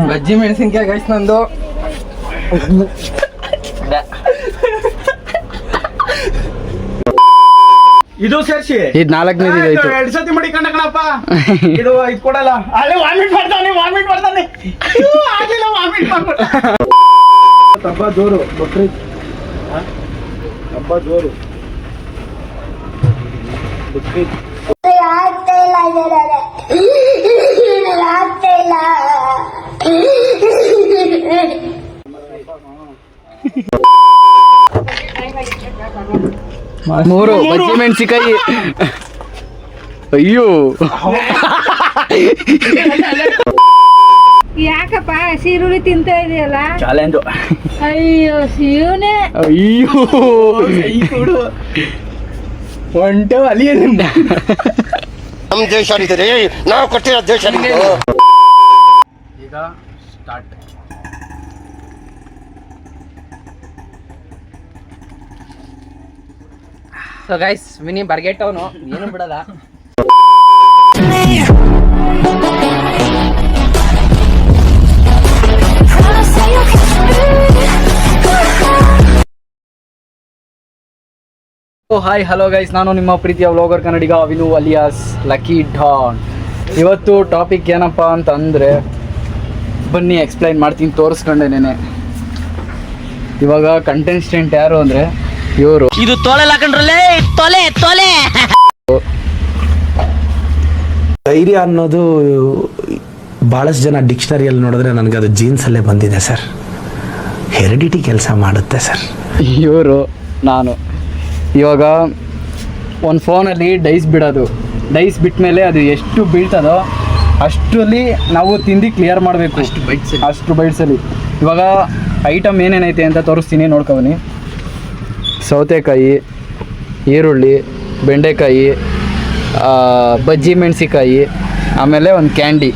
ಬಜ್ಜಿ ಮೆಣಸಿನ್ಕಾಯಿ ಗೈಸ್ ನಂದು. ಇದು ಸೇರ್ಸಿ ಇದು 4ನೇದು ಆಯ್ತು. 2 ಸತಿ ಮಾಡಿ ಕಣಪ್ಪ. ಇದು ಕೊಡಲ್ಲ. ಅಲ್ಲೇ ವಾಮಿಟ್ ಮಾಡ್ತಾನೆ ಆಗಿಲ್ಲ ವಾಮಿಟ್ ಮಾಡ್ಬಿಟ್ಟ. ಹಬ್ಬ ಜೋರು ಬಕ್ರೀದ್ ಹಬ್ಬ ಜೋರು ಬಕ್ರೀದ್. ಮೂರು ಬಜ್ಜಿ ಮೆಣಸಿಕಾಯಿ. ಅಯ್ಯೋ ಯಾಕಪ್ಪ ಸೀರುಳ್ಳಿ ತಿಂತ ಇದೆಯಲ್ಲ? ಚಾಲೆಂಜು. ಅಯ್ಯೋ ಶಿವನೇ. ಅಯ್ಯೋ ಒಂಟೆ ಅಲ್ಲಿ ನಮ್ಮ ದೇಶ ಇದೆ, ನಾವು ಕೊಟ್ಟಿರೋ ದೇಶ. ಈಗ ಸ್ಟಾರ್ಟ್. ಸೊ ಗೈಸ್ ಮಿನಿ ಬರ್ಗೆಟ್ಟವನು ಏನು ಬಿಡಲ್ಲ. ಹಾಯ್ ಹಲೋ ಗೈಸ್, ನಾನು ನಿಮ್ಮ ಪ್ರೀತಿಯ ವ್ಲಾಗರ್ ಕನ್ನಡಿಗ ಅವಿನು ಅಲಿಯಾಸ್ ಲಕ್ಕಿ ಡಾನ್. ಇವತ್ತು ಟಾಪಿಕ್ ಏನಪ್ಪ ಅಂತಂದರೆ, ಬನ್ನಿ ಎಕ್ಸ್ಪ್ಲೈನ್ ಮಾಡ್ತೀನಿ ತೋರಿಸ್ಕೊಂಡೇನೆ. ಇವಾಗ ಕಂಟೆಸ್ಟೆಂಟ್ ಯಾರು ಅಂದರೆ ಇವರು. ಇದು ತೊಲೆ ಹಾಕೊಂಡ್ರಲ್ಲೇ ತೊಲೆ ತೊಲೆ. ಧೈರ್ಯ ಅನ್ನೋದು ಭಾಳಷ್ಟು ಜನ ಡಿಕ್ಷನರಿಯಲ್ಲಿ ನೋಡಿದ್ರೆ ನನಗೆ ಅದು ಜೀನ್ಸಲ್ಲೇ ಬಂದಿದೆ ಸರ್. ಹೆರಿಡಿಟಿ ಕೆಲಸ ಮಾಡುತ್ತೆ ಸರ್. ಇವರು ನಾನು ಇವಾಗ ಒಂದು ಫೋನಲ್ಲಿ ಡೈಸ್ ಬಿಡೋದು, ಡೈಸ್ ಬಿಟ್ಟ ಮೇಲೆ ಅದು ಎಷ್ಟು ಬೀಳ್ತದೋ ಅಷ್ಟರಲ್ಲಿ ನಾವು ತಿಂದು ಕ್ಲಿಯರ್ ಮಾಡಬೇಕು. ಅಷ್ಟು ಬೈಟ್ಸಲ್ಲಿ ಇವಾಗ ಐಟಮ್ ಏನೇನೈತೆ ಅಂತ ತೋರಿಸ್ತೀನಿ, ನೋಡ್ಕೊಬನ್ನಿ. ಸೌತೆಕಾಯಿ, ಈರುಳ್ಳಿ, ಬೆಂಡೆಕಾಯಿ, ಬಜ್ಜಿ ಮೆಣಸಿಕಾಯಿ, ಆಮೇಲೆ ಒಂದು ಕ್ಯಾಂಡಿ.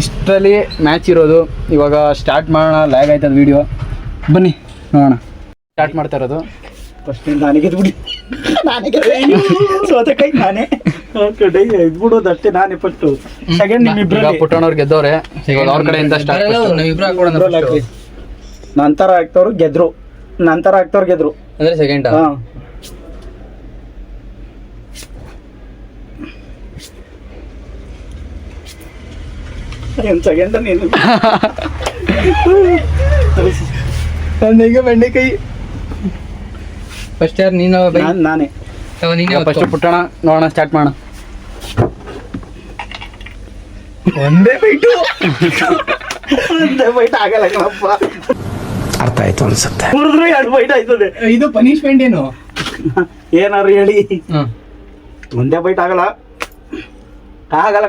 ಇಷ್ಟರಲ್ಲಿ ಮ್ಯಾಚ್ ಇರೋದು. ಇವಾಗ ಸ್ಟಾರ್ಟ್ ಮಾಡೋಣ. ಲ್ಯಾಗ್ ಆಯ್ತದ ವೀಡಿಯೋ. ಬನ್ನಿ ನೋಡೋಣ. ಸ್ಟಾರ್ಟ್ ಮಾಡ್ತಾ ಇರೋದು ಫಸ್ಟ್ ನಾನೇ ಗೆದ್ಬಿಡಿ. ಸೌತೆಕಾಯಿ ನಾನೇ ಇದ್ಬಿಡೋದು ಅಷ್ಟೇ. ನಾನೇ ಫಸ್ಟ್. ಸೆಕೆಂಡ್ ನಿಮ್ಮಿಬ್ರು ಪುಟ್ಟಣ್ಣವ್ರು ಗೆದ್ದವ್ರೆ. ಇವಾಗ ಅವ್ರ ಕಡೆಯಿಂದ ಸ್ಟಾರ್ಟ್. ನಂತರ ಆಗ್ತವ್ರು ಗೆದ್ರು. ಅಂದ್ರೆ ಸೆಕೆಂಡ್. ಸೆಕೆಂಡ್ ನೀನು. ಈಗ ಬೆಂಡೆಕಾಯಿ ಫಸ್ಟ್ ಯಾರು ನೀನು? ನಾನೇ ಫಸ್ಟ್ ಪುಟ್ಟಣ. ನೋಡೋಣ, ಸ್ಟಾರ್ಟ್ ಮಾಡೋಣ. ಒಂದೇ ಬೈಟ್ ಆಗಲ್ಲ ಕಣಪ್ಪ. ಅರ್ಥ ಆಯ್ತು ಅನ್ಸುತ್ತೆ. ಹುರಿದ್ರು 2 ಬೈಟ್ ಆಯ್ತದೆ. ಇದು ಪನಿಷ್ಮೆಂಟ್ ಏನು? ಏನಾರು ಹೇಳಿ. ಒಂದೇ ಬೈಟ್ ಆಗಲ್ಲ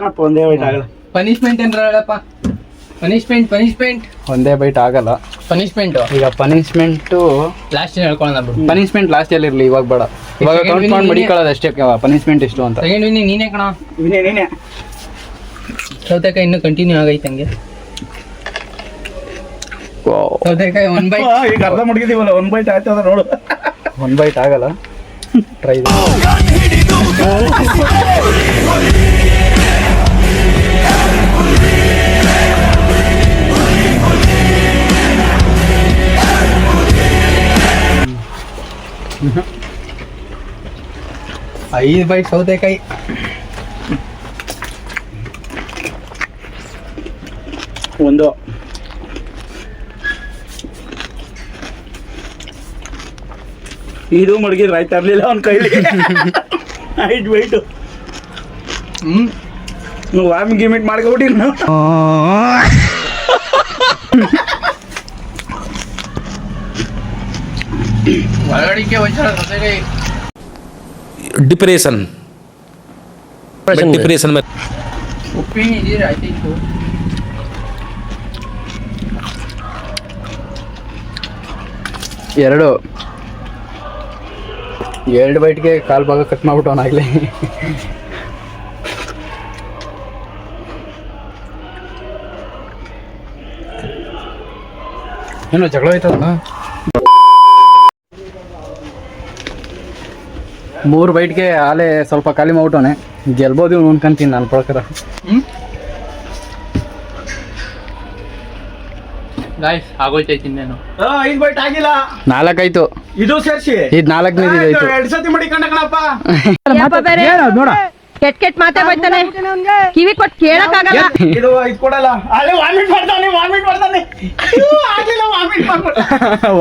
ಕಣಪ್ಪ. ಒಂದೇ ಬೈಟ್ ಆಗಲ್ಲ. ಪನಿಷ್ಮೆಂಟ್ ಏನ್ರ ಹೇಳಪ್ಪ. ಪನಿಷ್ಮೆಂಟ್ ಒಂದೇ ಬೈಟ್ ಆಗಲ್ಲ. ಪನಿಷ್ಮೆಂಟ್ ಈಗ ಪನಿಷ್ಮೆಂಟು ಲಾಸ್ಟ್ ಹೇಳ್ಕೊಳ್ಳೋಣ ಬಿಡು. ಪನಿಷ್ಮೆಂಟ್ ಲಾಸ್ಟಲ್ಲಿ ಇರಲಿ, ಇವಾಗ ಬೇಡ. ಇವಾಗ ಕೌಂಟ್ ಮಾಡಿ ಮಡಿಕೊಳ್ಳೋದು ಅಷ್ಟೇ. ಪನಿಷ್ಮೆಂಟ್ ಇಷ್ಟು ಅಂತ. ಸೆಕೆಂಡ್ ವಿನ್ನಿಂಗ್ ನೀನೇ ಕಣ. ನೀನೇ ಸೌತೆಕಾಯಿ ಇನ್ನೂ ಕಂಟಿನ್ಯೂ ಆಗೈತೆ ಹಂಗೆ. ಸೌತೆಕಾಯಿ 1 ಬೈಟ್. ಈಗ ಅರ್ಧ ಮಡಗಿದೀವಲ್ಲ. 1 ಬೈಟ್ ಆಯ್ತದ ನೋಡು. 1 ಬೈಟ್ ಆಗಲ್ಲ. ಟ್ರೈ. ಐದು ಬೈಟ್ ಸೌತೆಕಾಯಿ. ಒಂದು ಇದು ಮಡಗಿದ್ರೆ ಆಯ್ತಾ ಇರ್ಲಿಲ್ಲ ಅವ್ನ ಕೈಲಿ. 5 ಬೈಟು. ವಾಮಿಂಗ್ ಗಿಮಿಟ್ ಮಾಡ್ಕೊಬಿಟ್ಟಿ. ಒಳಗಡಿಕೆ ಒಂಚೂರು ಸೌತೆಕಾಯಿ. डिप्रेशन में ಉಪ್ಪಿನ ಇದೀರ ಐ ಥಿಂಕ್. ಎರಡು ಬೈಟ್ಗೆ ಕಾಲು ಭಾಗ ಕಟ್ ಮಾಡ್ಬಿಟ್ಟು ಅವನಾಗಲಿ. ಏನೋ ಜಗಳ ಆಯ್ತದ. 3 ಬೈಟ್ಗೆ ಆಲೆ ಸ್ವಲ್ಪ ಖಾಲಿ ಮಾಡ್ಬಿಟ್ಟವನೆ. ಗೆಲ್ಬೋದು ಇವ್ನು ಅನ್ಕೊಂತೀನಿ ನನ್ನ ಪ್ರಕಾರ. ಗಾಯ್ಸ್ ಆಗೋಯ್ತೈತಿ ಇನ್ನೇನು. 5 ಬೈಟ್ ಆಗಿಲ್ಲ. 4 ಆಯ್ತು. ಇದು ಸೇರ್ಸಿ ಇದು 4ನೇದು ಆಯ್ತು. 2 ಸತಿ ಮಾಡಿ ಕಣಪ್ಪ. ನೋಡ ಕೆಟ್ಟ ಮಾತೇ ಬೈತಾನೆ, ಕಿವಿ ಕೊಟ್ಟು ಕೇಳಕ್ಕಾಗಲ್ಲ. ಇದು ಕೊಡಲ್ಲ. ಅಲ್ಲೇ ವಾಮಿಟ್ ಮಾಡ್ತಾನೆ. ಆಗ್ಲಿಲ್ಲ, ವಾಮಿಟ್ ಮಾಡ್ಬಿಟ್ಟ.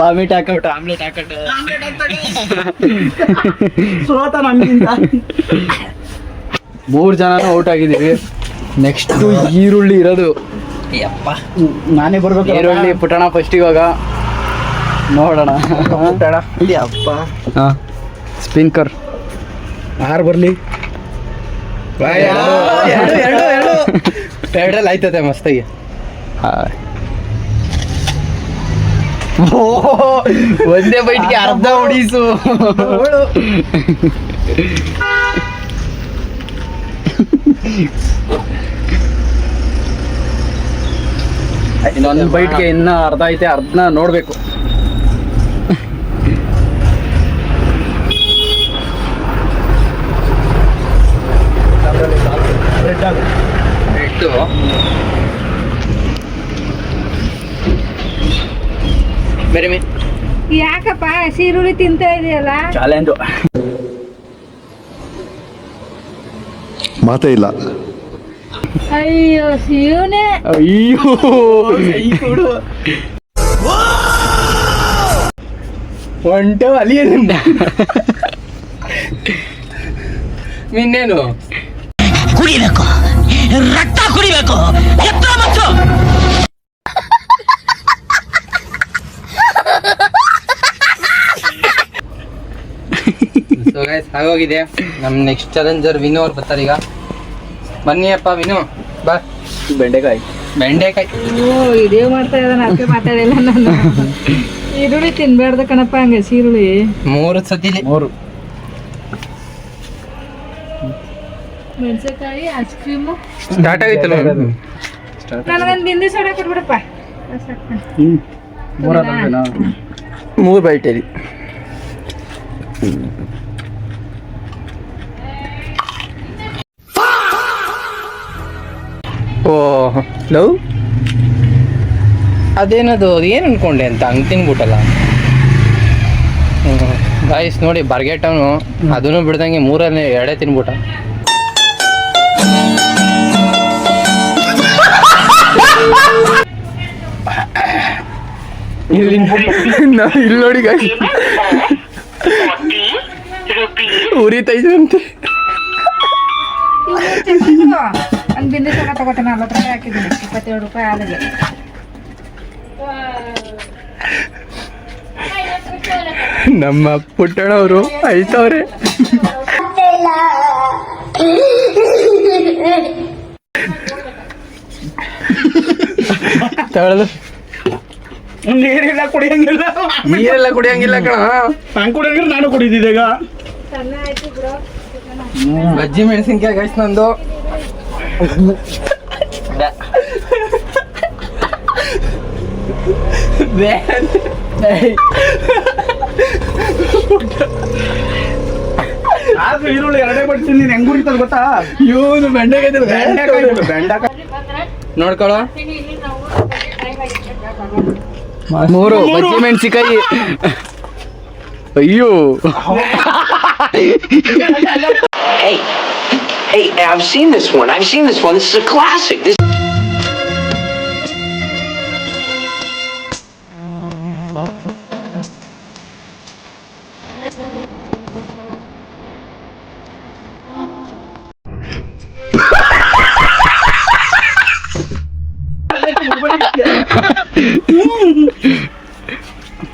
ವಾಮಿಟ್ ಹಾಕಬಿಟ್ಟು ಆಮ್ಲೆಟ್ ಹಾಕಟ್ಟು ಸೋತ ನಮ್ಗಿಂತ. 3 ಜನನೂ ಔಟ್ ಆಗಿದ್ದೀವಿ. ನೆಕ್ಸ್ಟ್ ಈರುಳ್ಳಿ ಇರೋದು. ನಾನೇ ಬರ್ಬೇಕು. ಈರುಳ್ಳಿ ಪುಟಣ ಫಸ್ಟ್ ಇವಾಗ ನೋಡೋಣ. ಅಪ್ಪ ಸ್ಪಿನ್ಕರ್ 6 ಬರ್ಲಿ. ಎರಡಲ್ಲಿ ಆಯ್ತದೆ ಮಸ್ತಾಗಿ. ಒಂದೇ ಬೈಟ್ಗೆ ಅರ್ಧ ಉಡಿಸು. ಇನ್ನೊಂದು ಬೈಟ್ಗೆ ಇನ್ನ ಅರ್ಧ ಐತೆ, ಅರ್ಧನ ನೋಡ್ಬೇಕು. ಇಟ್ಟು ಬೇರೆ ಮೇ ಯಾಕಪ್ಪ ಹಸಿರುಳ್ಳಿ ತಿಂತಾ ಇದೆಯಲ್ಲ? ಚಾಲೆಂಜ್. ಮಾತೇ ಇಲ್ಲ. ಅಯ್ಯೋ ಶಿವನೇ, ಅಯ್ಯೋ ಒಂಟು ಅಲ್ಲಿ ಇನ್ನೇನು ಕುಡಿಬೇಕು, ರಕ್ತ ಕುಡಿಬೇಕು, ಎತ್ತ ಮತ್ತು ಸೊ ಗೈಸ್ ಆಗೋಗಿದೆ. ನಮ್ಮ ನೆಕ್ಸ್ಟ್ ಚಾಲೆಂಜರ್ ವಿನು ಅವ್ರು ಬರ್ತಾರೆ ಈಗ. ಬನ್ನಿ ಅಪ್ಪ ವಿನು, ಬಾ. ಬೆಂಡೆಕಾಯಿ ವಿಡಿಯೋ ಮಾಡ್ತಾ ಇದ್ದಾನೆ, ಅದಕ್ಕೆ ಮಾತಾಡಿಲ್ಲ ನಾನು. ಈರುಳ್ಳಿ ತಿನ್ಬಾರ್ದು ಕಣಪ್ಪ, ಹಂಗೆ ಈರುಳ್ಳಿ 3 ಸತಿಲಿ 3. ಮೆಣಸಿನಕಾಯಿ, ಐಸ್ ಕ್ರೀಮು. ಸ್ಟಾರ್ಟ್ ಆಗೈತಲ್ಲ. ನನಗೊಂದು ಬಿಂದು ಸೋಡಾ ಕೊಟ್ಬಿಡಪ್ಪ. 3 ಬೈಟ್ ಇದೆ. ಓ ಲವ್ ಅದೇನದು, ಅದು ಏನು ಅನ್ಕೊಂಡೆ ಅಂತ ಹಂಗೆ ತಿನ್ಬಿಟ್ಟಲ್ಲ. ಗಾಯ್ಸ್ ನೋಡಿ ಬರ್ಗೆಟವನು ಅದನ್ನು ಬಿಡ್ದಂಗೆ 3ನೇ 2 ತಿನ್ಬಿಟ್ಟ. ಇಲ್ಲಿ ನೋಡಿ ಗಾಯ್ಸ್, ಉರಿತೈದಂತೆ. ಒಂದು ಬಿಂದು ಸೋಡಾ ತಗೋತಾನೆ, 40 ರೂಪಾಯಿ ಹಾಕಿದ್ದೀನಿ, 27 ರೂಪಾಯಿ ಹಾಲಿಗೆ. ನಮ್ಮ ಪುಟ್ಟಣವರು ಅಳ್ತವ್ರೆ. ತಗೊಳ್ಳೋದು ನೀರೆಲ್ಲ ಕುಡಿಯಂಗಿಲ್ಲ. ನೀರೆಲ್ಲ ಕುಡಿಯಂಗಿಲ್ಲ ಕಣ. ನಾನು ಕುಡಿಯಂಗಿಲ್ಲ, ನಾನು ಕುಡಿದಿದ್ದೆ ಈಗ. ಬಜ್ಜಿ ಮೆಣಸಿನ್ಕಾಯಿ ಗೈಸ್ ನಂದು. ಆದ್ರೂ ಈರುಳ್ಳಿ 2 ಬಡ್ತೀನಿ, ನೀನು ಹೆಂಗ್ ಕುಡಿತದ ಗೊತ್ತಾ? ಇವನು ಬೆಂಡೆಕಾಯಿ ನೋಡ್ಕೊಳ್ಳೋ. 3 ಬಜ್ಜಿ ಮೆಣಸಿಕಾಯಿ. ಅಯ್ಯೋ Hey, I've seen this one. This is a classic.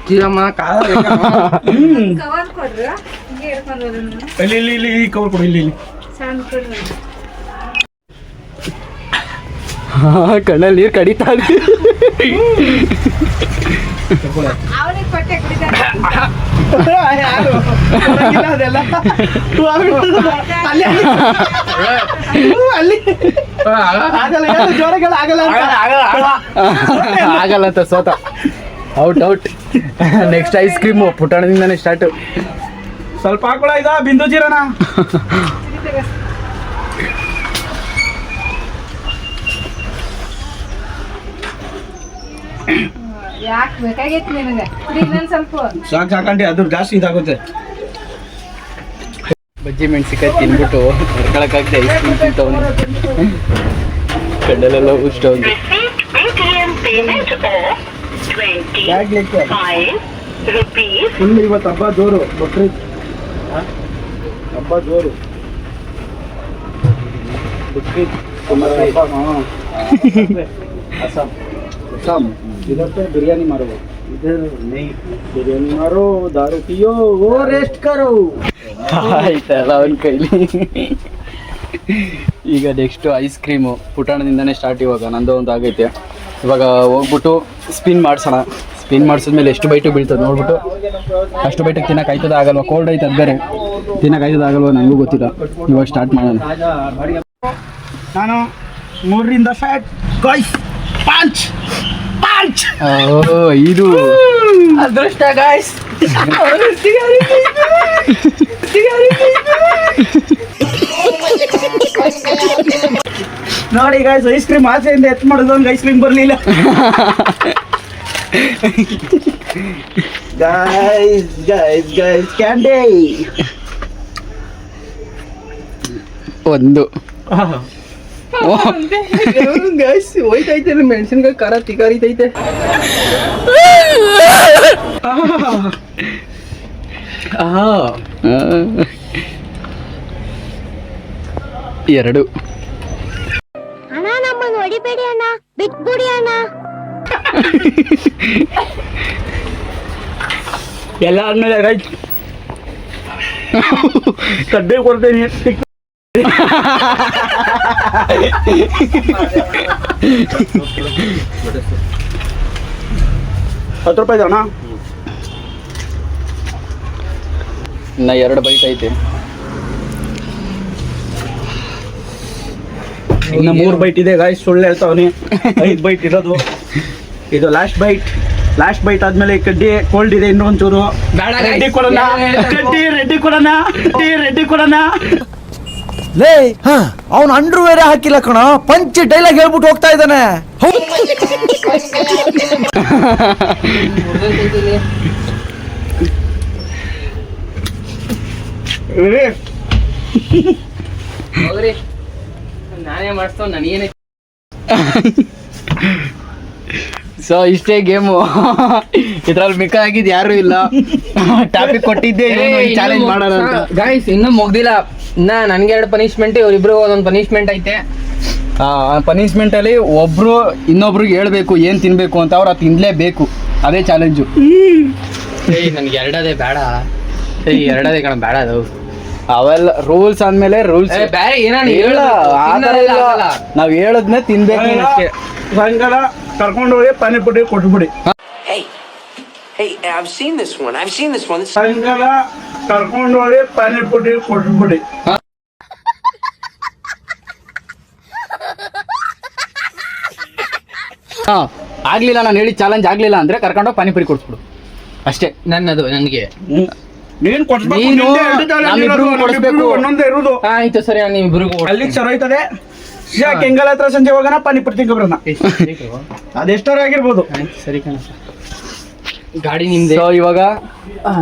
Cheeramma ಕಾಲ ಕವರ್ ಕೊಡ್ರಿ, ಹಿಂಗೆ ಹಿಡ್ಕೊಂಡು ಹೋದ್ರೆ ನಾನು. ಇಲ್ಲಿ ಕವರ್ ಕೊಡು, ಇಲ್ಲಿ ಸಣ್ಣ ಕೊಡ್ರಿ. ಕಣ್ಣಲ್ಲಿ ನೀರು ಕಡಿತಾ ಇದೆ. ಅವನಿಗೆ ಕೊಟ್ಟೆ ಕುಡಿತಾನೆ. ಯಾರು ಅದೆಲ್ಲ ಅಲ್ಲಿ ಆಗಲ್ಲ, ಜೋರಾಗೆಲ್ಲ ಆಗಲ್ಲ. ಆಗಲ್ಲ ಅಂತ ಸೋತ. ಔಟ್. ನೆಕ್ಸ್ಟ್ ಐಸ್ ಕ್ರೀಮು ಪುಟಾಣದಿಂದಾನೆ ಸ್ಟಾರ್ಟ್. ಸ್ವಲ್ಪ ಹಾಕೊಳ ಇದ ಬಿಂದು ಜೀರನ. ಯಾಕೆ ಬೇಕಾಗೈತಿ ನಿನಗೆ ಕುಡಿ ಇನ್ನೊಂದ್ ಸ್ವಲ್ಪ ಸಾಕಂಡಿ ಅದ್ರ ಜಾಸ್ತಿ ಇದಾಗುತ್ತೆ. ಬಜ್ಜಿ ಮೆಣಸಿಕಾಯಿ ತಿನ್ಬಿಟ್ಟು ಹೊರ್ಕೊಳಕ್ಕಾಗದೆ ಐಸ್ ಕ್ರೀಮ್ ತಿಂತವನು. ಕಣ್ಣಲ್ಲೆಲ್ಲ ಉಷ್ಟವನು. ಫುಲ್ ಇವತ್ತು ಹಬ್ಬ ಜೋರು. ಬಕ್ರೀದ್ ಹಬ್ಬ ಜೋರು. ಬಕ್ರೀದ್ ಅಸ್ಸಾಂ इधर पे बिरयानी मारो, इधर नहीं बिरयानी मारो, दारू पियो, वो रेस्ट करो. ಆಯ್ತಲ್ಲ ಅವನ ಕೈಲಿ. ಈಗ ನೆಕ್ಸ್ಟು ಐಸ್ ಕ್ರೀಮು ಪುಟಾಣದಿಂದನೇ ಸ್ಟಾರ್ಟ್. ಇವಾಗ ನಂದು ಒಂದು ಆಗೈತೆ. ಇವಾಗ ಹೋಗ್ಬಿಟ್ಟು ಸ್ಪಿನ್ ಮಾಡಿಸೋಣ. ಸ್ಪಿನ್ ಮಾಡಿಸಿದ್ಮೇಲೆ ಎಷ್ಟು ಬೈಟು ಬೀಳ್ತದೆ ನೋಡ್ಬಿಟ್ಟು ಅಷ್ಟು ಬೈಟಿಗೆ ತಿನ್ನಕ್ಕೆ ಆಯ್ತದ ಆಗಲ್ವ. ಕೋಲ್ಡ್ ಐತೆ ಅದು ಬೇರೆ, ತಿನ್ನಕ್ಕೆ ಆಯ್ತದ ಆಗಲ್ವ ನನಗೂ ಗೊತ್ತಿಲ್ಲ. ಇವಾಗ ಸ್ಟಾರ್ಟ್ ಮಾಡೋಣ. ನಾನು 3ರಿಂದ ಫ್ಯಾಟ್ ಗಾಯ್ಸ್ ಪಾಂಚ್ ಪಾಂಚ್. ಇದು ಅದೃಷ್ಟ ಗಾಯ್ಸ್. ನೋಡಿ ಗಾಯ್ಸ್, ಐಸ್ ಕ್ರೀಮ್ ಆಚೆಯಿಂದ ಎತ್ ಮಾಡೋದು ಒಂದು ಐಸ್ ಕ್ರೀಮ್ ಬರಲಿಲ್ಲ. ಗಾಯ್ಸ್ ಗಾಯ್ಸ್ ಗಾಯ್ಸ್ ಕ್ಯಾಂಡಿ ಒಂದು ಗಾಯ್ಸ್ ಹೋಯ್ತೈತೆ ಮೆಣಸಿನ್ಕಾಯಿ ಖಾರ ತಿಕಾರಿತೈತೆ. ಎರಡು ಅಣ್ಣ ನಮ್ಮನ್ನು ಹೊಡಿಬೇಡಿ ಅಣ್ಣ, ಬಿಟ್ಬಿಡಿ ಅಣ್ಣ. ಎಲ್ಲ ಆದ್ಮೇಲೆ ರೈಟ್ ಕಡ್ಡೆ ಕೊಡ್ತೇನೆ. 10 ರೂಪಾಯಿ ಅಣ್ಣ. ಇನ್ನು 2 ಬೈಟ್ ಐತೆ. ಇನ್ನು 3 ಬೈಟ್ ಇದೆ ಗಾಯ್ಸ್, ಸುಳ್ಳು ಹೇಳ್ತಾವನಿ. 5 ಬೈಟ್ ಇರೋದು. ಇದು ಲಾಸ್ಟ್ ಬೈಟ್. ಲಾಸ್ಟ್ ಬೈಟ್ ಆದ್ಮೇಲೆ ಕಡ್ಡಿ ಕೋಲ್ಡ್ ಇದೆ, ಇನ್ನೊಂಚೂರು ರೆಡ್ಡಿ ಕೊಡೋಣ. ಕಡ್ಡಿ ರೆಡ್ಡಿ ಕೊಡೋಣ, ರೆಡ್ಡಿ ಕೊಡೋಣ. ಲೇ ಅವನು ಅಂಡ್ರು ಬೇರೆ ಹಾಕಿಲ್ಲ ಕಣ, ಪಂಚ್ ಡೈಲಾಗ್ ಹೇಳ್ಬಿಟ್ಟು ಹೋಗ್ತಾ ಇದ್ದಾನೆ. ಹೋಗ್ರಿ, ನಾನೇ ಮಾಡಿಸ್ತೋ ನನಗೇನೆ. ಸೊ ಇಷ್ಟೇ ಗೇಮು. ಇದ್ರಲ್ಲಿ ಮಿಕ್ಕ ಆಗಿದ್ದು ಯಾರು ಇಲ್ಲ. ಟಾಪಿಕ್ ಕೊಟ್ಟಿದ್ದೆ ಚಾಲೆಂಜ್ ಮಾಡೋಣ ಅಂತ. ಗಾಯ್ಸ್ ಇನ್ನೂ ಮುಗ್ದಿಲ್ಲ. ಇನ್ನ ನನ್ಗೆ 2 ಪನಿಷ್ಮೆಂಟ್, ಇವ್ರಿಬ್ರಿಗೂ ಒಂದೊಂದು ಪನಿಷ್ಮೆಂಟ್ ಐತೆ. ಪನಿಷ್ಮೆಂಟ್ ಅಲ್ಲಿ ಒಬ್ರು ಇನ್ನೊಬ್ರಿಗೆ ಹೇಳ್ಬೇಕು ಏನ್ ತಿನ್ಬೇಕು ಅಂತ. ಅವ್ರು ಅದು ತಿನ್ಲೇಬೇಕು, ಅದೇ ಚಾಲೆಂಜು. ನನ್ಗೆ 2 ಬೇಡ. 2 ಕಣ ಬೇಡ ಅದು. ಅವೆಲ್ಲ ರೂಲ್ಸ್ ಅಂದ್ಮೇಲೆ ರೂಲ್ಸ್ ಬೇರೆ ಏನಾನ ಹೇಳ. ನಾವ್ ಹೇಳದ್ನೇ ತಿನ್ಬೇಕು ಅಷ್ಟೇ. ಸಾಯಂಕಾಲ ಕರ್ಕೊಂಡು ಹೋಗಿ ಪಾನಿಪುರಿ ಕೊಟ್ಬಿಡಿ. Hey, I've seen this one. ಸಾಯಂಕಾಲ ಕರ್ಕೊಂಡು ಹೋಗಿ ಪಾನಿಪುರಿ ಕೊಟ್ಬಿಡಿ. ಆಗ್ಲಿಲ್ಲ, ನಾನು ಹೇಳಿ ಚಾಲೆಂಜ್ ಆಗ್ಲಿಲ್ಲ ಅಂದ್ರೆ ಕರ್ಕೊಂಡೋಗಿ ಪಾನಿಪುರಿ ಕೊಡ್ಸ್ಬಿಡು ಅಷ್ಟೇ. ನನ್ನದು ನನಗೆ ನೀನ್ ಕೊಡ್ಸ್ಬೇಕು, ನೀನು ನಿಂದೆ ಹಿಡಿತಾಳೆ ನಮ್ಮಿಬ್ರಿಗೂ ಇರೋದು, ಕೊಡ್ಸ್ಬೇಕು. ನಮ್ಮಿಬ್ರಿಗೂ ಒಂದೊಂದೇ ಇರುವುದು. ಆಯ್ತು ಸರಿ, ನಾನು ಇಬ್ರಿಗೂ ಅಲ್ಲಿಗೆ ಚಲೋ ಐತದೆ. ಕೆಂಗಲ್ ಹತ್ರ ಸಂಜೆ ಹೋಗೋಣ, ಪಾನಿಪುರಿ ತಿಂಗೊಬ್ರನ್ನ. ಅದೆಷ್ಟಾರು ಆಗಿರ್ಬೋದು. ಸರಿ ಕಣ, ಗಾಡಿ ನಿಮ್ದೆ. ಸೊ ಇವಾಗ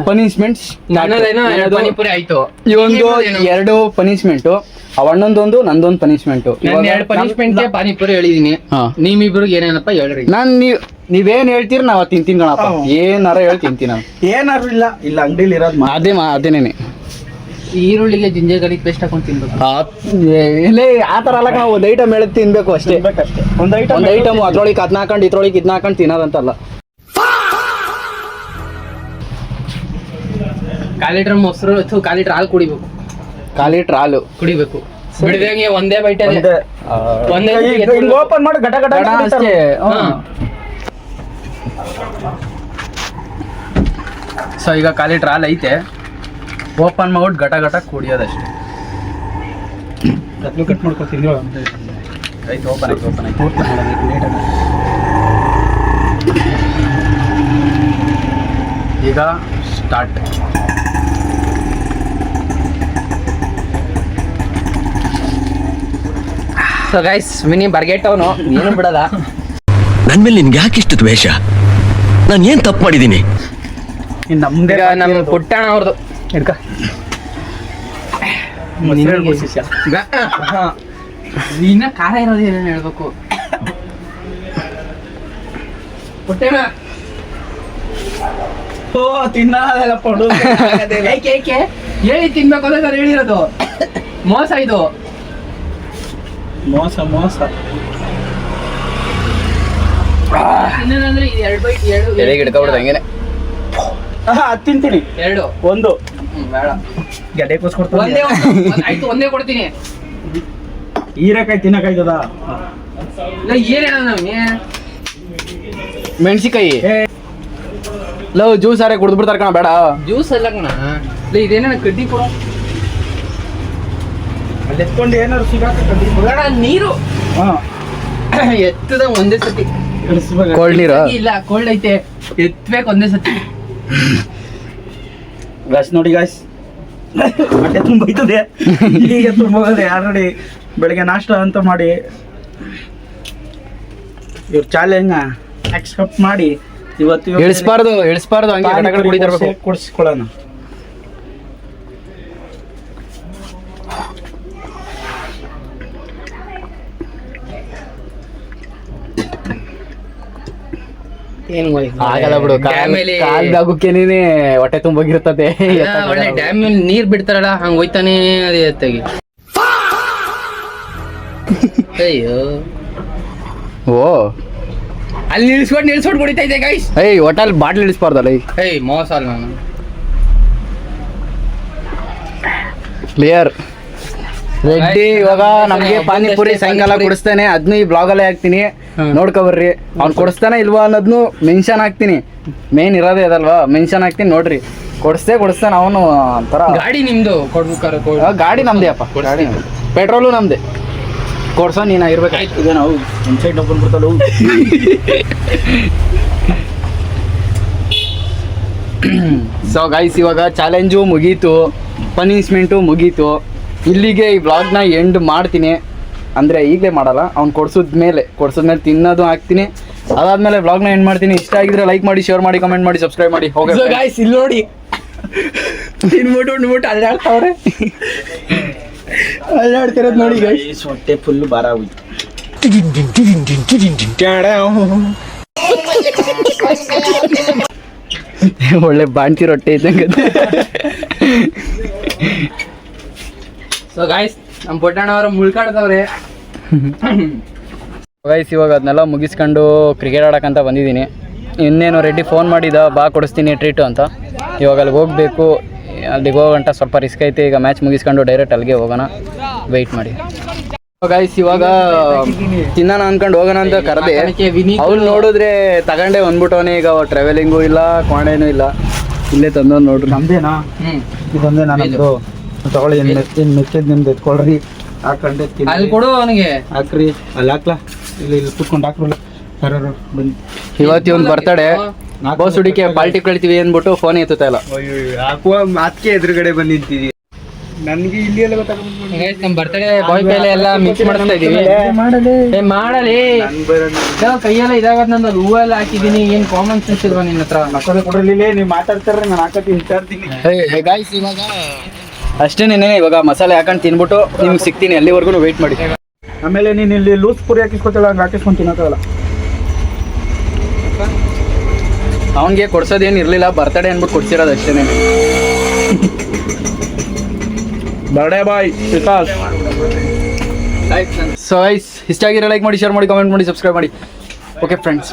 ಪನಿಷ್ಮೆಂಟ್ಸ್ ನನ್ನದೇನೋ 2 ಪಾನಿಪುರಿ ಆಯ್ತು. ಇವೊಂದು 2 ಪನಿಷ್ಮೆಂಟು, ಅವಣ್ಣೊಂದೊಂದು ನಂದೊಂದು ಪನಿಷ್ಮೆಂಟು. ನಾನು 2 ಪನಿಷ್ಮೆಂಟ್ಗೆ ಪಾನಿಪುರಿ ಹೇಳಿದೀನಿ. ನಿಮ್ಮಿಬ್ರಿಗೆ ಏನೇನಪ್ಪ ಹೇಳ್ರಿ. ನಾನು ನೀವೇನ್ ಹೇಳ್ತೀರಿ ನಾವ್ ತಿಂತೀನಿ ಕಣಪ್ಪ. ಏನಾರ ಹೇಳಿ ತಿಂತೀನಿ ನಾನು. ಏನಾರು ಇಲ್ಲ ಅಂಗಡಿಲಿ ಇರೋದು ಅದೇನೇನೆ. ಈರುಳ್ಳಿಗೆ ಜಿಂಜರ್ ಗಾರ್ಲಿಕ್ ಪೇಸ್ಟ್ ಹಾಕೊಂಡು ತಿನ್ಬೇಕು. ಇಲ್ಲೇ ಆ ಥರ ಅಲ್ಲ, ನಾವು ಒಂದು ಐಟಮ್ ಹೇಳಿ ತಿನ್ಬೇಕು ಅಷ್ಟೇ. ಒಂದು ಐಟಮ್ ಅದ್ರೊಳಗೆ ಅದನ್ನ ಹಾಕೊಂಡು ಇದ್ರೊಳಗೆ ಇದನ್ನ ಹಾಕೊಂಡು ತಿನ್ನೋದಂತಲ್ಲ. 1/4 ಲೀಟರ್ ಮೊಸರು ಅಥವಾ 1/4 ಲೀಟರ್ ಹಾಲು ಕುಡಿಬೇಕು. 1/4 ಲೀಟರ್ ಹಾಲು ಕುಡಿಬೇಕು. ಬಿಡದಂಗೆ ಒಂದೇ ಬೈಟ್ ಓಪನ್ ಮಾಡಿ ಘಟ ಘಟ ಅಷ್ಟೇ. ಸೊ ಈಗ 1/4 ಲೀಟರ್ ಹಾಲು ಐತೆ, ಓಪನ್ ಮಾಡ್ಬಿಟ್ಟು ಘಟ ಘಟ ಕುಡಿಯೋದಷ್ಟೇ. ಕಟ್ ಮಾಡ್ಕೊತೀನಿ. ಆಯ್ತು, ಓಪನ್ ಆಯ್ತು. ಈಗ ಸ್ಟಾರ್ಟ್. ಸೊ ಗೈಸ್, ಮಿನಿ ಬರ್ಗೆಟ್ಟವನು ಏನು ಬಿಡಲ್ಲ. ನನ್ ಮೇಲೆ ನಿನ್ಗೆ ಯಾಕೆ ಇಷ್ಟು ದ್ವೇಷ? ನಾನು ಏನ್ ತಪ್ಪು ಮಾಡಿದ್ದೀನಿ? ಇನ್ನು ನಮ್ದೇ ಈಗ ನಮ್ಮ ಪುಟ್ಟಣ ಅವ್ರದ್ದು ಹಿಡ್ಕ ಇನ್ನ ಖಾರ ಇರೋದು ಏನೇನು ಹೇಳ್ಬೇಕು. ಪುಟ್ಟಣ ಓ ತಿನ್ನಲ್ಲ ಪಡು ಏಕೆ ಹೇಳಿ ತಿನ್ಬೇಕು ಅಂತ ನಾನು ಹೇಳಿರೋದು. ಮೋಸ ಇದು. ಮೋಸ ಇನ್ನೇನಂದ್ರೆ ಇದು 2 ಬೈಟ್ ಎಲೆಗೆ ಹಿಡ್ಕೊಬಿಡ್ದು ಹಂಗೇನೆ. ಅದು ತಿಂತೀನಿ 2 ಒಂದು ಬೇಡ ಗಡ್ಡೆ ಕೂಸ್ಕೊಡ್ತೀನಿ ಒಂದೇ ಆಯ್ತು ಒಂದೇ ಕೊಡ್ತೀನಿ. ಹೀರೆಕಾಯಿ ತಿನ್ನಕಾಯ್ತದ ಇಲ್ಲ ಏನೇನ ನಮ್ಗೆ ಮೆಣಸಿಕಾಯಿ ಲವ್ ಜ್ಯೂಸ್ ಆರೆ ಕುಡ್ದು ಬಿಡ್ತಾರ ಕಣ ಬೇಡ. ಜ್ಯೂಸ್ ಅಲ್ಲ ಕಣ. ಇಲ್ಲ ಇದೇನ ಕಡ್ಡಿ ಕೊಡು. ಅಲ್ಲಿ ಎತ್ಕೊಂಡು ಏನಾದ್ರು ಸಿಗಾಕ ಬೇಡ ನೀರು ಹಾ ಎತ್ತದ ಒಂದೇ ಸತಿ. ಕೋಲ್ಡ್ ನೀರು ಇಲ್ಲ ಕೋಲ್ಡ್ ಐತೆ ಎತ್ಬೇಕು ಒಂದೇ ಸತಿ. ಗಾಯ್ಸ್ ನೋಡಿ ಗಾಯ್ಸ್ ಹೊಟ್ಟೆ ತುಂಬ ಐತದೆ ಈಗ ತುಂಬ ಹೋಗದೆ ಆಲ್ರೆಡಿ ಬೆಳಗ್ಗೆ ನಾಷ್ಟ ಅಂತ ಮಾಡಿ ಇವ್ರ ಚಾಲೆಂಜ್ ಆಕ್ಸೆಪ್ಟ್ ಮಾಡಿ ಇವತ್ತು ಇಳಿಸ್ಬಾರ್ದು ಹಂಗೆ ಗಡಗಡ ಕುಡಿತಿರ್ಬೇಕು. ಕೊಡಿಸ್ಕೊಳ್ಳೋಣ. ಏನ್ ಆಗಲ್ಲ ಬಿಡು, ಕಾಲ್ದಾಗುಕ್ಕೇನೆ ಹೊಟ್ಟೆ ತುಂಬೋಗಿರ್ತದೆ. ಒಳ್ಳೆ ಡ್ಯಾಮ್ ಮೇಲೆ ನೀರ್ ಬಿಡ್ತಾರಲ್ಲ ಹಂಗ ಹೋಯ್ತಾನೆ ಅದೇ ಎತ್ತಾಗಿ. ಅಯ್ಯೋ ಓ ಅಲ್ಲಿ ನಿಲ್ಸ್ಕೊಂಡು ಕುಡಿತಾ ಇದೆ ಗೈಸ್. Hotel bottle ಇಳಿಸ್ಬಾರ್ದಲ್ಲ. ಮೋಸ ಅಲ್ಲ ನಾನು ಕ್ಲಿಯರ್ ರೆಡ್ಡಿ. ಇವಾಗ ನಮ್ಗೆ ಪಾನಿಪುರಿ ಸಾಯಂಕಾಲ ಕೊಡಿಸ್ತಾನೆ, ಅದನ್ನು ಈ ಬ್ಲಾಗ್ ಅಲ್ಲೇ ಹಾಕ್ತೀನಿ, ನೋಡ್ಕೊಬರ್ರಿ. ಅವ್ನು ಕೊಡಿಸ್ತಾನೆ ಇಲ್ವಾ ಅನ್ನೋದ್ನು ಮೆನ್ಷನ್ ಹಾಕ್ತೀನಿ. ಮೇನ್ ಇರೋದೇ ಅದಲ್ವಾ, ಮೆನ್ಷನ್ ಹಾಕ್ತೀನಿ ನೋಡ್ರಿ. ಕೊಡಿಸ್ತಾನೆ ಅವನು ಒಂಥರ. ಗಾಡಿ ನಿಮ್ದು ಕೊಡ್ಬೇಕಾರೆ ಗಾಡಿ ನಮ್ದೇ ಅಪ್ಪ, ಗಾಡಿ ಪೆಟ್ರೋಲು ನಮ್ದೇ. ಕೊಡ್ಸೋ ನೀನು ಇರ್ಬೇಕಾಯ್ತು. ಈಗ ನಾವು ಇನ್ಸೈಡ್ ನಾವು ಬಂದ್ಬಿಡ್ತಲ್ಲ. ಸೊ ಗೈಸ್ ಇವಾಗ ಚಾಲೆಂಜು ಮುಗೀತು, ಪನಿಷ್ಮೆಂಟು ಮುಗೀತು. ಇಲ್ಲಿಗೆ ಈ ವ್ಲಾಗ್ನ ಎಂಡ್ ಮಾಡ್ತೀನಿ. ಅಂದರೆ ಈಗಲೇ ಮಾಡಲ್ಲ, ಅವ್ನು ಕೊಡ್ಸಿದ್ಮೇಲೆ ತಿನ್ನೋದು ಹಾಕ್ತೀನಿ. ಅದಾದ್ಮೇಲೆ ವ್ಲಾಗ್ನ ಎಂಡ್ ಮಾಡ್ತೀನಿ. ಇಷ್ಟ ಆಗಿದ್ರೆ ಲೈಕ್ ಮಾಡಿ, ಶೇರ್ ಮಾಡಿ, ಕಮೆಂಟ್ ಮಾಡಿ, ಸಬ್ಸ್ಕ್ರೈಬ್ ಮಾಡಿ. ಹೋಗಿ ಗೈಸ್ ಇಲ್ಲಿ ನೋಡಿ ತಿನ್ಬಿಟ್ಟು ಅಲ್ಲಾಡ್ತಾವ್ರೆ. ಅಲ್ಲಾಡ್ತಿರೋದು ನೋಡಿ ಗೈಸ್. ಹೊಟ್ಟೆ ಫುಲ್ ಭಾರ ಹೋಯ್ತು. ಒಳ್ಳೆ ಬಾಣ್ತಿ ರೊಟ್ಟೆ ಇದ್ದಂಗೆ. ಸೊ ಗೈಸ್ ನಮ್ಮ ಪುಟ್ಟಣ್ಣ ಅವರು ಮುಳ್ಕಾಡ್ತವ್ರೆ. ಗೈಸ್ ಇವಾಗ ಅದನ್ನೆಲ್ಲ ಮುಗಿಸ್ಕೊಂಡು ಕ್ರಿಕೆಟ್ ಆಡೋಕ್ಕಂತ ಬಂದಿದ್ದೀನಿ. ಇನ್ನೇನು ರೆಡ್ಡಿ ಫೋನ್ ಮಾಡಿದ, ಬಾ ಕೊಡಿಸ್ತೀನಿ ಟ್ರೀಟು ಅಂತ. ಇವಾಗ ಅಲ್ಲಿಗೆ ಹೋಗಬೇಕು. ಅಲ್ಲಿಗೆ ಹೋಗಂಟ ಸ್ವಲ್ಪ ರಿಸ್ಕ್ ಐತೆ. ಈಗ ಮ್ಯಾಚ್ ಮುಗಿಸ್ಕೊಂಡು ಡೈರೆಕ್ಟ್ ಅಲ್ಲಿಗೆ ಹೋಗೋಣ, ವೆಯ್ಟ್ ಮಾಡಿ. ಗೈಸ್ ಇವಾಗ ತಿನ್ನೋಣ ಅನ್ಕೊಂಡು ಹೋಗೋಣ ಅಂತ ಕರೆದೆ. ಅವ್ನು ನೋಡಿದ್ರೆ ತಗೊಂಡೆ ಬಂದ್ಬಿಟ್ಟವನೇ. ಈಗ ಟ್ರಾವೆಲಿಂಗು ಇಲ್ಲ, ಕ್ವಾಂಡೇನೂ ಇಲ್ಲ, ಇಲ್ಲೇ ತಂದವ್ ನೋಡ್ರಿ. ನಮ್ದೇನಾ ಇದೊಂದೇ ನಮ್ಮದು ತಗೊಳ್ಳಿ. ಮೆಚ್ಚದ್ ನಿಮ್ದು ಎತ್ಕೊಳ್ರಿ, ಹಾಕೊಂಡೆ ಅಲ್ಲಿ ಕೊಡು ಅವನಿಗೆ. ಹಾಕ್ರಿ ಅಲ್ಲಿ ಹಾಕ್ಲಾ, ಇಲ್ಲಿ ಕುತ್ಕೊಂಡು ಹಾಕ್ರಲ್ಲ. ಬನ್ನಿ ಇವತ್ತು ಇವ್ನು ಬರ್ತಡೆ, ಬೋಸ್ ಹುಡುಕಿ ಪಾಲ್ಟಿ ಕಳಿತೀವಿ ಅಂದ್ಬಿಟ್ಟು ಫೋನ್ ಎತ್ತುತ್ತಾ ಇಲ್ಲ. ಹಾಕುವ ಮಾತ್ಕೆ ಎದುರುಗಡೆ ಬಂದಿದ್ದೀವಿ. ನನ್ಗೆ ಇಲ್ಲಿ ಎಲ್ಲ ಗೊತ್ತಾಗ್ತದೆ. ನಮ್ಮ ಬರ್ತಡೇ ಬಾಯ್ ಪೈಲೆ ಎಲ್ಲ ಮಿಕ್ಸ್ ಮಾಡ್ತಾ ಇದೀವಿ. ಮಾಡಲಿ ಕೈಯೆಲ್ಲ ಇದಾಗತ್. ನಂದು ಹೂವು ಎಲ್ಲ ಹಾಕಿದೀನಿ. ಏನ್ ಕಾಮನ್ ಸೆನ್ಸ್ ಇಲ್ವಾ ನಿನ್ನ ಹತ್ರ? ಮಕ್ಕಳು ಕೊಡ್ರಲಿಲ್ಲ, ನೀವು ಮಾತಾಡ್ತಾರ್ರಿ, ನಾನು ಹಾಕತ್ತೀನಿ ಇರ್ತೀನಿ. ಗಾಯ್ಸ್ ಇವಾಗ ಅಷ್ಟೇನೇನೆ. ಇವಾಗ ಮಸಾಲೆ ಹಾಕೊಂಡು ತಿನ್ಬಿಟ್ಟು ನಿಮ್ಗೆ ಸಿಗ್ತೀನಿ. ಅಲ್ಲಿವರೆಗೂ ವೆಯ್ಟ್ ಮಾಡಿ. ಆಮೇಲೆ ನೀನು ಇಲ್ಲಿ ಲೂಸ್ ಪುರಿ ಹಾಕಿಸ್ಕೊತಿಲ್ಲ, ಹಂಗೆ ಹಾಕಿಸ್ಕೊಂಡು ತಿನ್ನೋಕ್ಕಾಗಲ್ಲ. ಅವನಿಗೆ ಕೊಡ್ಸೋದೇನು ಇರಲಿಲ್ಲ, ಬರ್ತಡೇ ಅಂದ್ಬಿಟ್ಟು ಕೊಡ್ಸಿರೋದು ಅಷ್ಟೇನೆ. Birthday boy Vikas. So guys ಇಷ್ಟ ಆಗಿರೋ ಲೈಕ್ ಮಾಡಿ, ಶೇರ್ ಮಾಡಿ, ಕಮೆಂಟ್ ಮಾಡಿ, ಸಬ್ಸ್ಕ್ರೈಬ್ ಮಾಡಿ. Okay friends.